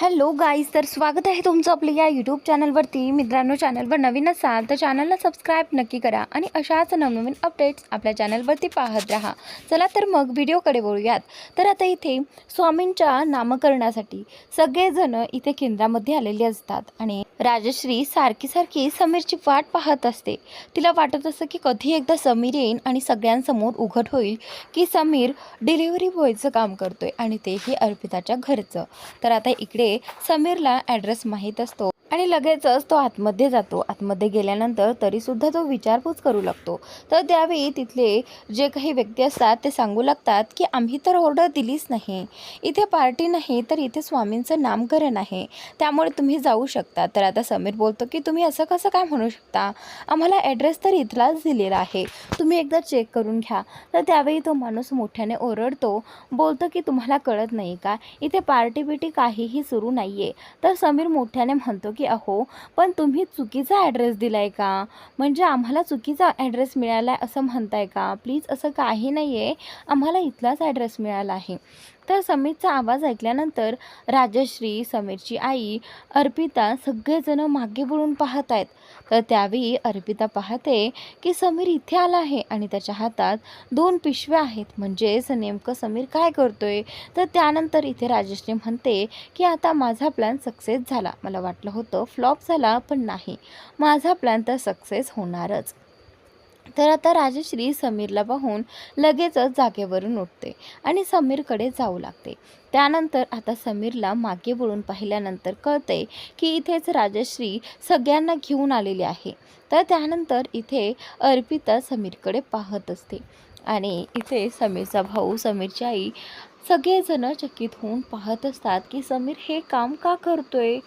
Hello guys, तर स्वागत आहे तुमचं आपल्या या यूट्यूब चॅनलवरती. मित्रांनो, चॅनलवर नवीन असाल तर चॅनलला सबस्क्राईब नक्की करा आणि अशाच नवनवीन अपडेट्स आपल्या चॅनलवरती पाहत राहा. चला तर मग व्हिडिओकडे वळूयात. तर आता इथे स्वामींच्या नामकरणासाठी सगळेजण इथे केंद्रामध्ये आलेले असतात आणि राजश्री सारखी समीरची वाट पाहत असते. तिला वाटत असतं की कधी एकदा समीर येईन आणि सगळ्यांसमोर उघड होईल की समीर डिलिव्हरी बॉयचं काम करतोय आणि तेही अर्पिताच्या घरचं. तर आता इकडे समीरला ॲड्रेस माहीत असतो आणि लगेचच तो आतमध्ये जातो. आतमध्ये गेल्यानंतर तरीसुद्धा तो विचारपूस करू लागतो. तर त्यावेळी तिथले जे काही व्यक्ती असतात ते सांगू लागतात की आम्ही तर ऑर्डर दिलीच नाही, इथे पार्टी नाही, तर इथे स्वामींचं नामकरण आहे, त्यामुळे तुम्ही जाऊ शकता. तर आता समीर बोलतो की तुम्ही असं कसं काय म्हणू शकता, आम्हाला ॲड्रेस तर इथलाच दिलेला आहे, तुम्ही एकदा चेक करून घ्या. तर त्यावेळी तो माणूस मोठ्याने ओरडतो, बोलतो की तुम्हाला कळत नाही का, इथे पार्टी बिटी काहीही सुरू नाही आहे. तर समीर मोठ्याने म्हणतो की अहो, पण तुम्ही चुकीचा ॲड्रेस दिला आहे का, म्हणजे आम्हाला चुकीचा ॲड्रेस मिळाला आहे असं म्हणताय का, प्लीज असं काही नाही आहे, आम्हाला इथलाच ॲड्रेस मिळाला आहे. तर समीरचा आवाज ऐकल्यानंतर राजश्री, समीरची आई, अर्पिता सगळेजण मागे वळून पाहत आहेत. तर त्यावेळी अर्पिता पाहते की समीर इथे आला आहे आणि त्याच्या हातात 2 पिशव्या आहेत. म्हणजेच नेमकं समीर काय करतोय. तर त्यानंतर इथे राजश्री म्हणते की आता माझा प्लॅन सक्सेस झाला, मला वाटलं होतं फ्लॉप झाला, पण नाही, माझा प्लॅन तर सक्सेस होणारच. तर आता राजश्री समीरला पाहून लगेचच जागेवरून उठते आणि समीरकडे जाऊ लागते. त्यानंतर आता समीरला मागे वळून पाहिल्यानंतर कळते की इथेच राजश्री सगळ्यांना घेऊन आलेली आहे. तर त्यानंतर इथे अर्पिता समीरकडे पाहत असते आणि इथे समीरचा भाऊ, समीरची आई सगळेजण चकित होऊन पाहत असतात की समीर हे काम का करतोय.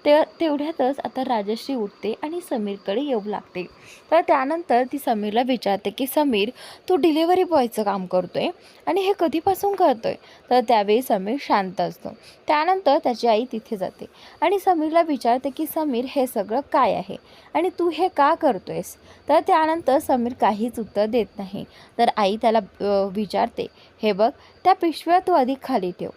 तेवढ्यातच आता राजश्री उठते आणि समीरकडे येऊ लागते. तर त्यानंतर ती समीरला विचारते की समीर, तू डिलिव्हरी बॉयचं काम करतोय आणि हे कधीपासून करतोय. तर त्यावेळी समीर शांत असतो. त्यानंतर त्याची आई तिथे जाते आणि समीरला विचारते की समीर, हे सगळं काय आहे आणि तू हे का करतोयस. तर त्यानंतर समीर काहीच उत्तर देत नाही. तर आई त्याला विचारते, हे बघ, त्या पिशव्या तू आधी खाली ठेव,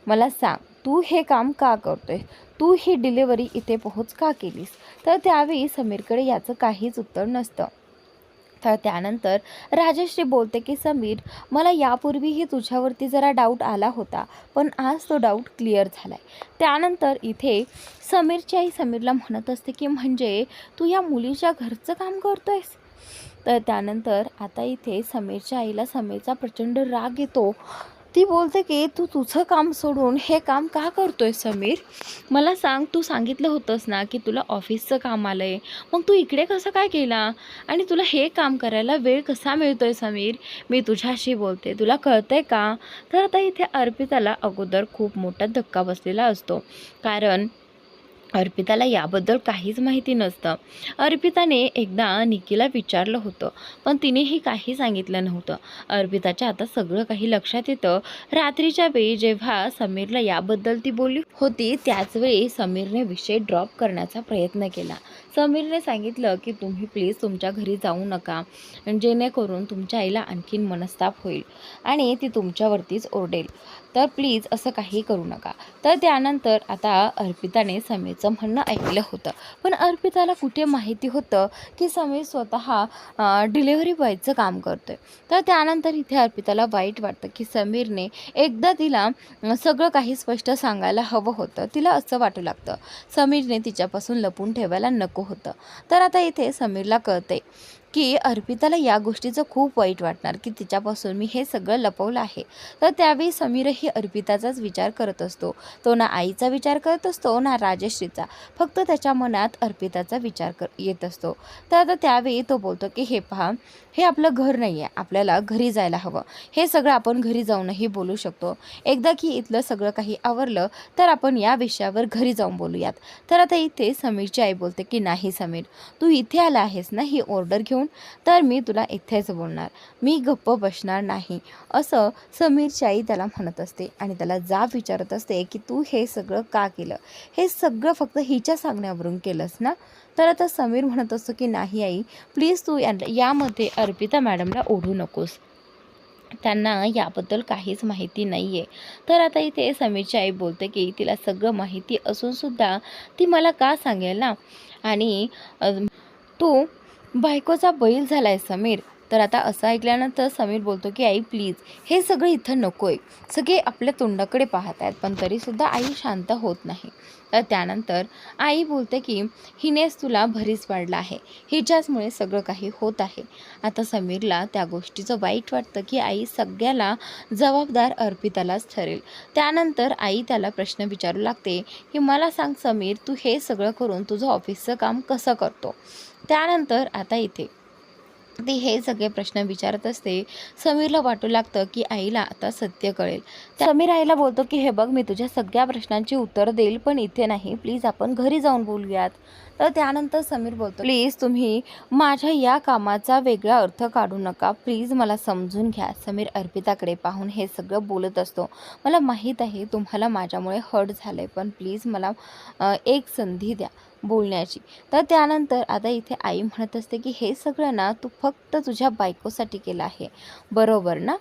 मला सांग तू हे काम का करतोय, तू ही डिलिव्हरी इथे पोहोच का केलीस. तर त्यावेळी समीरकडे याचं काहीच उत्तर नसतं. तर त्यानंतर राजश्री बोलते की समीर, मला यापूर्वीही तुझ्यावरती जरा डाऊट आला होता, पण आज तो डाऊट क्लिअर झाला आहे. त्यानंतर इथे समीरची आई समीरला म्हणत असते की म्हणजे तू या मुलीच्या घरचं काम करतोयस. तर त्यानंतर आता इथे समीरच्या आईला समीरचा प्रचंड राग येतो. ती बोलते की तू तुझं काम सोडून हे काम का करतोय समीर, मला सांग, तू सांगितलं होतंस ना की तुला ऑफिसचं काम आलं आहे, मग तू इकडे कसं काय केला आणि तुला हे काम करायला वेळ कसा मिळतोय समीर, मी तुझ्याशी बोलते, तुला कळतंय का. तर आता इथे अर्पिताला अगोदर खूप मोठा धक्का बसलेला असतो, कारण अर्पिताला याबद्दल काहीच माहिती नसतं. अर्पिताने एकदा निकीला विचारलं होतं, पण तिनेही काही सांगितलं नव्हतं. अर्पिताच्या आता सगळं काही लक्षात येतं. रात्रीच्या वेळी जेव्हा समीरला याबद्दल ती बोलली होती, त्याचवेळी समीरने विषय ड्रॉप करण्याचा प्रयत्न केला. समीरने सांगितलं की तुम्ही प्लीज तुमच्या घरी जाऊ नका, जेणेकरून तुमच्या आईला आणखीन मनस्ताप होईल आणि ती तुमच्यावरतीच ओरडेल, तर प्लीज असं काही करू नका. तर त्यानंतर आता अर्पिताने समीरचं म्हणणं ऐकलं होतं, पण अर्पिताला कुठे माहिती होतं की समीर स्वतः डिलिव्हरी बॉयचं काम करतोय. तर त्यानंतर इथे अर्पिताला वाईट वाटतं की समीरने एकदा तिला सगळं काही स्पष्ट सांगायला हवं होतं. तिला असं वाटू लागतं समीरने तिच्यापासून लपून ठेवायला नको होतं. तर आता इथे समीरला कळते की अर्पिताला या गोष्टीचं खूप वाईट वाटणार की तिच्यापासून मी हे सगळं लपवलं आहे. तर त्यावेळी समीरही अर्पिताचाच विचार करत असतो. तो ना आईचा विचार करत असतो ना राजश्रीचा, फक्त त्याच्या मनात अर्पिताचा विचार येत असतो. तर आता त्यावेळी तो बोलतो की हे पहा, हे आपलं घर नाही आहे, आपल्याला घरी जायला हवं, हे सगळं आपण घरी जाऊनही बोलू शकतो. एकदा की इथलं सगळं काही आवरलं तर आपण या विषयावर घरी जाऊन बोलूयात. तर आता इथे समीरची आई बोलते की नाही समीर, तू इथे आला आहेस ना ही ऑर्डर घेऊन, तर मी तुला इथेच बोलणार, मी गप्प बसणार नाही, असं समीरची आई त्याला म्हणत असते आणि त्याला जाब विचारत असते की तू हे सगळं का केलं, हे सगळं फक्त हिच्या सांगण्यावरून केलंस ना. तर आता समीर म्हणत असतो की नाही आई, प्लीज तू यामध्ये अर्पिता मॅडमला ओढू नकोस, त्यांना याबद्दल काहीच माहिती नाही आहे. तर आता इथे समीरची आई बोलते की तिला सगळं माहिती असूनसुद्धा ती मला का सांगेल ना. आणि तू बायकोचा बैल झालाय समीर. तर आता असं ऐकल्यानंतर समीर बोलतो की आई प्लीज, हे सगळं इथं नको आहे. सगळे आपल्या तोंडाकडे पाहत आहेत, पण तरीसुद्धा आई शांत होत नाही. तर त्यानंतर आई बोलते की हिनेच तुला भरीस पाडला आहे, हिच्याचमुळे सगळं काही होत आहे. आता समीरला त्या गोष्टीचं वाईट वाटतं की आई सगळ्याला जबाबदार अर्पितालाच ठरेल. त्यानंतर आई त्याला प्रश्न विचारू लागते की मला सांग समीर, तू हे सगळं करून तुझं ऑफिसचं काम कसं करतो. त्यानंतर आता इथे ती हे सगळे प्रश्न विचारत असते. समीरला वाटू लागतं की आईला आता सत्य कळेल. समीर आईला बोलतो की हे बघ, मी तुझ्या सगळ्या प्रश्नांची उत्तर देईल, पण इथे नाही, प्लीज आपण घरी जाऊन बोलूयात. तर त्यानंतर समीर बोलतो प्लीज तुम्ही माझ्या या कामाचा वेगळा अर्थ काढू नका, प्लीज मला समजून घ्या. समीर अर्पिताकडे पाहून हे सगळं बोलत असतो. मला माहीत आहे तुम्हाला माझ्यामुळे हर्ट झालं आहे, पण प्लीज मला एक संधी द्या बोलण्याची. तर त्यानंतर आता इथे आई म्हणत असते की हे सगळं ना तू फक्त तुझ्या बायकोसाठी केलं आहे, बरोबर ना.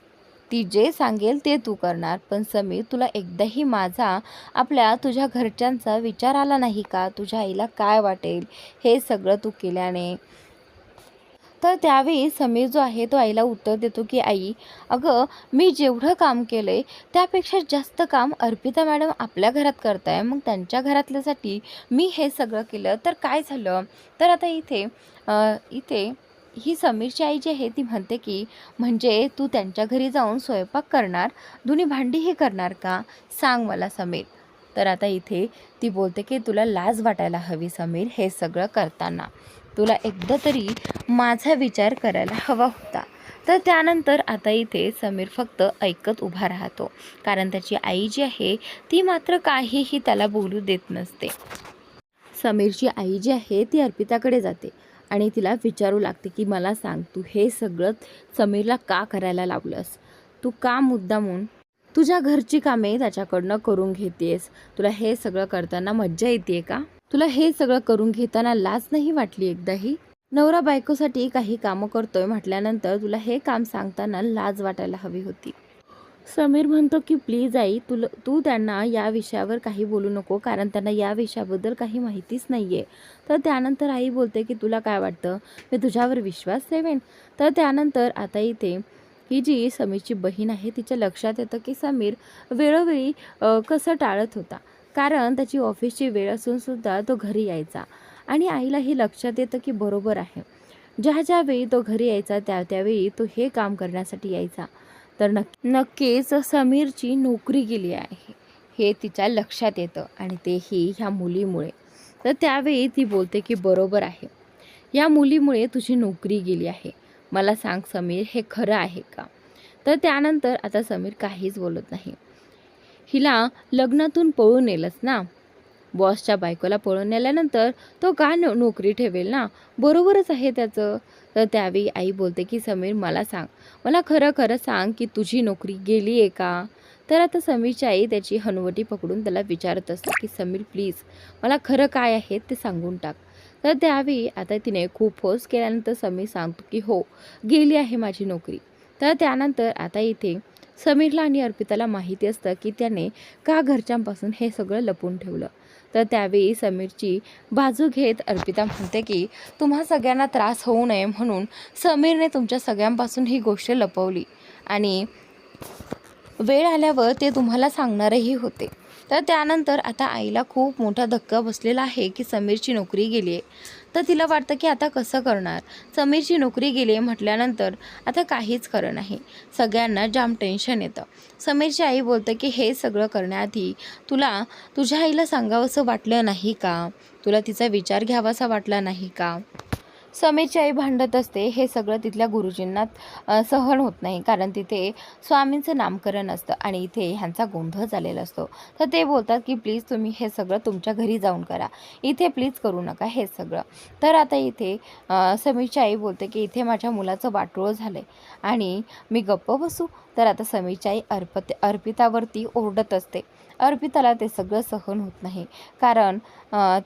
ती जे सांगेल ते तू करणार. पण समीर, तुला एकदाही तुझ्या घरच्यांचा विचार आला नाही का, तुझ्या आईला काय वाटेल हे सगळं तू केल्याने. तर त्यावेळी समीर जो आहे तो आईला उत्तर देतो की आई, अगं मी जेवढं काम केलं आहे त्यापेक्षा जास्त काम अर्पिता मॅडम आपल्या घरात करत आहे, मग त्यांच्या घरातल्यासाठी मी हे सगळं केलं तर काय झालं. तर आता इथे ही समीरची आई जी आहे ती म्हणते की म्हणजे तू त्यांच्या घरी जाऊन स्वयंपाक करणार, धुणी भांडीही करणार का, सांग मला समीर. तर आता इथे ती बोलते की तुला लाज वाटायला हवी समीर, हे सगळं करताना तुला एकदा तरी माझा विचार करायला हवा होता. तर त्यानंतर आता इथे समीर फक्त ऐकत उभा राहतो, कारण त्याची आई जी आहे ती मात्र काहीही त्याला बोलू देत नसते. समीरची आई जी आहे ती अर्पिताकडे जाते आणि तिला विचारू लागते की मला सांग, तू हे सगळं समीरला का करायला लावलंस, तू का मुद्दामून तुझ्या घरची कामे त्याच्याकडनं करून घेतेस, तुला हे सगळं करताना मज्जा येते का, तुला हे सगळं करून घेताना लाज नाही वाटली एकदाही. नवरा बायकोसाठी काही कामं करतोय म्हटल्यानंतर तुला हे काम सांगताना लाज वाटायला हवी होती. समीर म्हणतो की प्लीज आई, तू त्यांना या विषयावर काही बोलू नको, कारण त्यांना या विषयाबद्दल काही माहितीच नाही आहे. तर त्यानंतर आई बोलते की तुला काय वाटतं मी तुझ्यावर विश्वास ठेवेन. तर त्यानंतर आता इथे ही जी समीरची बहीण आहे तिच्या लक्षात येतं की समीर वेळोवेळी कसं टाळत होता, कारण त्याची ऑफिसची वेळ असूनसुद्धा तो घरी यायचा. आणि आईला हे लक्षात येतं की बरोबर आहे, ज्या वेळी तो घरी यायचा त्यावेळी तो हे काम करण्यासाठी यायचा. तर नक्कीच समीरची नोकरी गेली आहे हे तिच्या लक्षात येतं, आणि तेही ह्या मुलीमुळे. तर त्यावेळी ती बोलते की बरोबर आहे, या मुलीमुळे तुझी नोकरी गेली आहे. मला सांग समीर, हे खरं आहे का. तर त्यानंतर आता समीर काहीच बोलत नाही. हिला लग्नातून पळून नेलंच ना, बॉसच्या बायकोला पळून नेल्यानंतर तो का नोकरी ठेवेल ना, बरोबरच आहे त्याचं. तर त्यावेळी आई बोलते की समीर मला सांग, मला खरं खरं सांग की तुझी नोकरी गेली आहे का. तर आता समीरची आई त्याची हनुवटी पकडून त्याला विचारत असते की समीर प्लीज मला खरं काय आहे ते सांगून टाक. तर त्यावेळी आता तिने खूप फोर्स केल्यानंतर समीर सांगतो की हो, गेली आहे माझी नोकरी. तर त्यानंतर आता इथे समीरला आणि अर्पिताला माहिती असतं की त्याने का घरच्यांपासून हे सगळं लपून ठेवलं. तर त्यावेळी समीरची बाजू घेत अर्पिता म्हणते की तुम्हा सगळ्यांना त्रास होऊ नये म्हणून समीरने तुमच्या सगळ्यांपासून ही गोष्ट लपवली, आणि वेळ आल्यावर ते तुम्हाला सांगणारही होते. तर त्यानंतर आता आईला खूप मोठा धक्का बसलेला आहे की समीरची नोकरी गेली आहे. तर तिला वाटतं की आता कसं करणार, समीरची नोकरी गेली आहे म्हटल्यानंतर आता काहीच खरं नाही. सगळ्यांना जाम टेन्शन येतं. समीरची आई बोलते की हे सगळं करण्याआधी तुला तुझ्या आईला सांगावंसं वाटलं नाही का, तुला तिचा विचार घ्यावासा वाटला नाही का. समीरची आई भांडत असते. हे सगळं तिथल्या गुरुजींना सहन होत नाही, कारण तिथे स्वामींचं नामकरण असतं आणि इथे ह्यांचा गोंधळ झालेला असतो. तर ते बोलतात की प्लीज तुम्ही हे सगळं तुमच्या घरी जाऊन करा, इथे प्लीज करू नका हे सगळं. तर आता इथे समीरची आई बोलते की इथे माझ्या मुलाचं वाटोळं झालं आहे आणि मी गप्प बसू. तर आता समीरची आई अर्पितावरती ओरडत असते अर्पिताला ते सगळं सहन होत नाही, कारण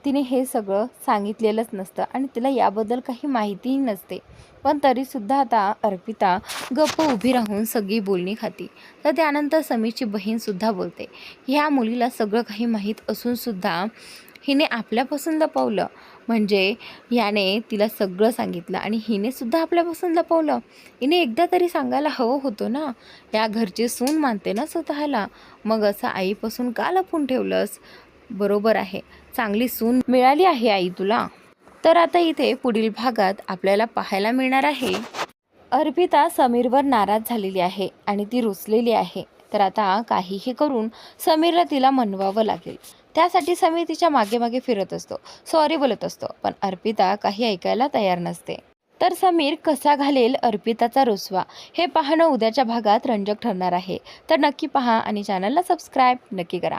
तिने हे सगळं सांगितलेलंच नसतं आणि तिला याबद्दल काही माहितीही नसते. पण तरीसुद्धा आता अर्पिता गप्प उभी राहून सगळी बोलणी खाती. तर त्यानंतर समीरची बहीणसुद्धा बोलते, ह्या मुलीला सगळं काही माहीत असूनसुद्धा हिने आपल्यापासून लपवलं. म्हणजे याने तिला सगळं सांगितलं आणि हिने सुद्धा आपल्यापासून लपवलं. हिने एकदा तरी सांगायला हवं होतं ना, या घरची सून मानते ना स्वतःला, मग असं आईपासून का लपून ठेवलंस? बरोबर आहे, चांगली सून मिळाली आहे आई तुला. तर आता इथे पुढील भागात आपल्याला पाहायला मिळणार आहे, अर्पिता समीरवर नाराज झालेली आहे आणि ती रुसलेली आहे. तर आता काहीही करून समीरला तिला मनवावं लागेल. त्यासाठी समीर तिच्या मागे मागे फिरत असतो, सॉरी बोलत असतो, पण अर्पिता काही ऐकायला तयार नसते. तर समीर कसा घालेल अर्पिताचा रुसवा, हे पाहणं उद्याच्या भागात रंजक ठरणार आहे. तर नक्की पहा आणि चॅनलला सबस्क्राईब नक्की करा.